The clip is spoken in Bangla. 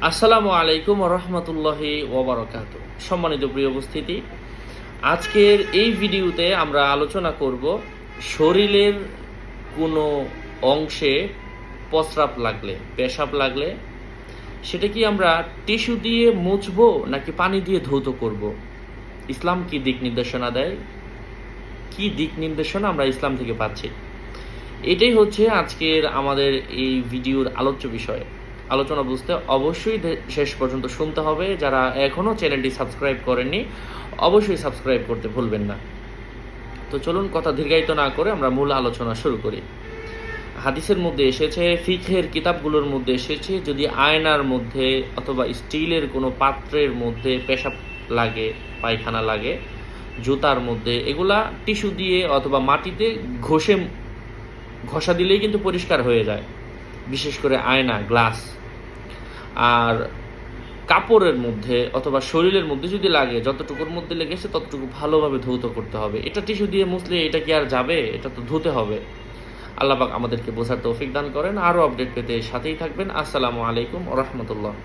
আসসালামু আলাইকুম রহমতুল্লাহি ওবরাকাতু। সম্মানিত প্রিয় উপস্থিতি, আজকের এই ভিডিওতে আমরা আলোচনা করব শরীরের কোনো অংশে প্রস্রাব লাগলে, পেশাব লাগলে সেটা কি আমরা টিস্যু দিয়ে মুছবো নাকি পানি দিয়ে ধৌত করব। ইসলাম কি দিক নির্দেশনা দেয়, কি দিক নির্দেশনা আমরা ইসলাম থেকে পাচ্ছি, এটাই হচ্ছে আজকের আমাদের এই ভিডিওর আলোচ্য বিষয়। আলোচনা বুঝতে অবশ্যই শেষ পর্যন্ত শুনতে হবে। যারা এখনও চ্যানেলটি সাবস্ক্রাইব করেননি অবশ্যই সাবস্ক্রাইব করতে ভুলবেন না। তো চলুন কথা দীর্ঘায়িত না করে আমরা মূল আলোচনা শুরু করি। হাদিসের মধ্যে এসেছে, ফিকহের কিতাবগুলোর মধ্যে এসেছে, যদি আয়নার মধ্যে অথবা স্টিলের কোনো পাত্রের মধ্যে পেশাব লাগে, পায়খানা লাগে, জুতার মধ্যে, এগুলা টিস্যু দিয়ে অথবা মাটিতে ঘষা দিলেই কিন্তু পরিষ্কার হয়ে যায়। বিশেষ করে আয়না, গ্লাস। আর কাপড়ের মধ্যে অথবা শরীরের মধ্যে যদি লাগে, যতটুকুর মধ্যে লেগেছে ততটুকু ভালোভাবে ধৌত করতে হবে। এটা টিস্যু দিয়ে মুছলে এটা কি আর যাবে? এটা তো ধুতে হবে। আল্লাহ পাক আমাদেরকে বোঝার তৌফিক দান করেন। আরও আপডেট পেতে সাথেই থাকবেন। আসসালামু আলাইকুম ওয়া রাহমাতুল্লাহ।